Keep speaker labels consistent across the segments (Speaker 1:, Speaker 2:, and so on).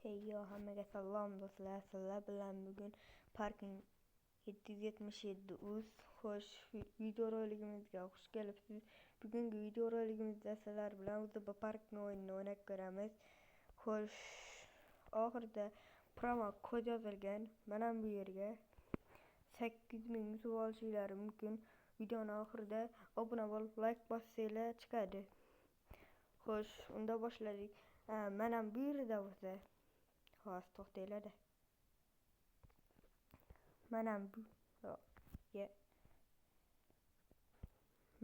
Speaker 1: Yo hammaga salom do'stlar. Sizlar bilan bugun Parking 777 uz. Xo'sh, videoroligimizga xush kelibsiz. Bugungi videoroligimizda sizlar bilan bu parkning o'yinini o'ynab ko'ramiz. Xo'sh, oxirida promo kod yozilgan. Mana bu yerga 8000 yutib olishingiz mumkin. Videoning oxirida obuna bo'lib, like bossanglar chiqadi. Xo'sh, unda boshladik. Mana bu yerda bo'lsa hozir to'xtanglar-da.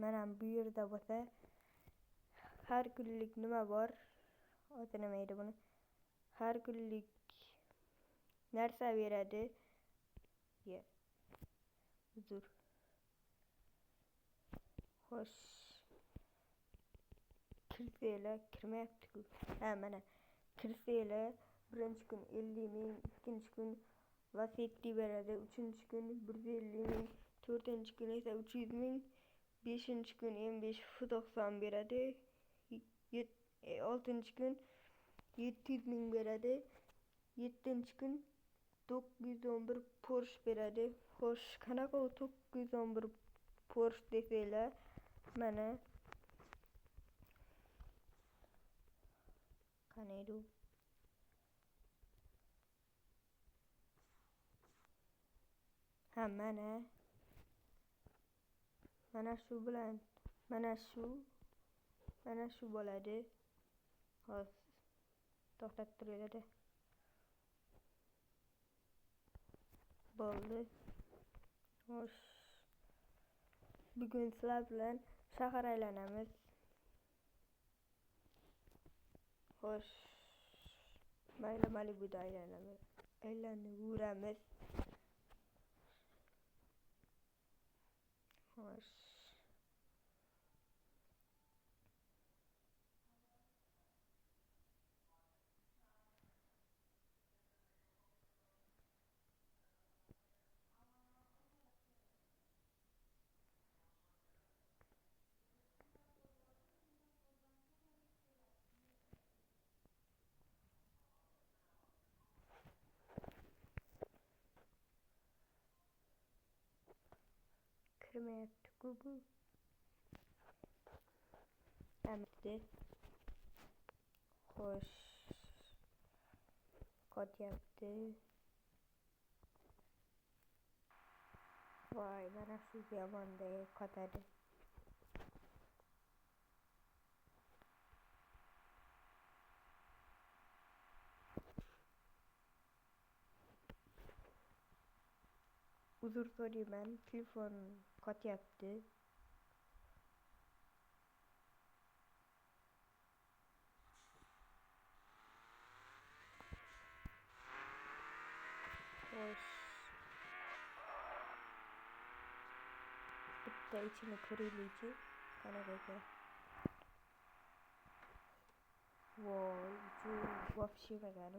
Speaker 1: Mana bu yerda bo'lsa har kunlik nima bor? Oti nima edi buni? Har kunlik narsa beradi. Uzr. Xo'sh. Kirsanglar kirmayapti-ku. Mana kirsanglar birinchi kun 50 ming, ikkinchi kun Lacetti beradi, uchinchi kun 150 ming, to'rtinchi kun esa 300 ming, beshinchi kun M5 F90 beradi, oltinchi kun 700 ming beradi, yettinchi kun 911 Porsche beradi. Xo'sh, qanaqa 911 Porsche desanglar, mana qanaydi u? Mana shu bilan mana shu bo'ladi. Hozir to'xtatib turinglar-da. Bo'ldi. Xo'sh. Bugun sizlar bilan shahar aylanamiz. Xo'sh. Mayli Malibuda aylanamiz. Xo'sh. Kirmayapti-ku bu. Xo'sh. Qotyapti. Voy, mana shu yamonda qotadi. Uzr so'rayman, telefon qotyapti. Xo'sh. Bitta ichini ko'raylik-chi. Qanaqa ekan? Voy, bu вообще ekan.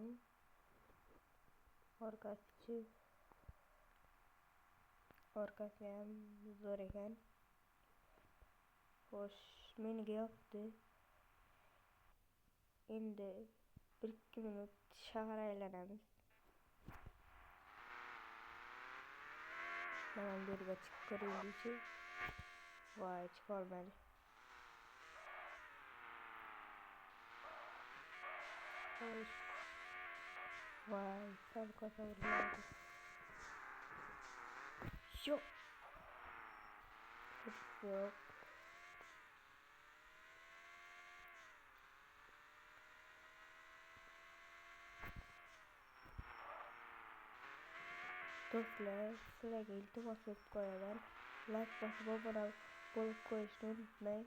Speaker 1: Orqasi ham zo'r ekan. Xo'sh, menga yoqdi. Endi 1-2 minut shahar aylanamiz. Mana bu yerga chiqib ko'raylik-chi. Voy, chiqa olmadi. Xo'sh. Voy, sal ko'tariladi. Yo'q. Do'stlar, sizlarga iltimos etib qo'yaman. Like bosib obuna bo'lib qo'yishni unutmang.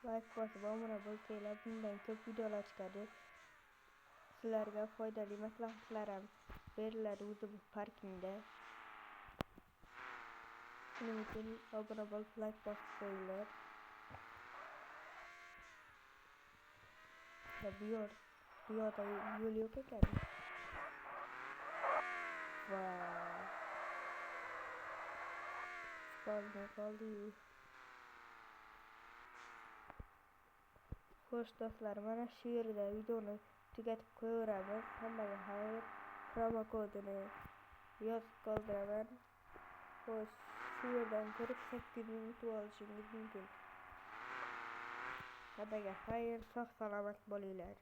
Speaker 1: Like bosib obuna bo'lsanglar, bundan ko'p videolar chiqadi. Sizlarga foydali maslahatlar ham beriladi o'zi bu parkingda. Shuning uchun obuna bo'lib, like bosib qo'yinglar. Bu yo'lda yo'l yo'q ekan. Voy. qoldi. Xo'sh do'stlar, mana shu yerda videoni tugatib qo'yaveramiz. Hammaga xayr. Promo kodini yozib qoldiraman. Xo'sh, shu yerdan ko'rib 8 ming yutib olishingiz mumkin. Hammaga xayr, sog' salomat bo'linglar.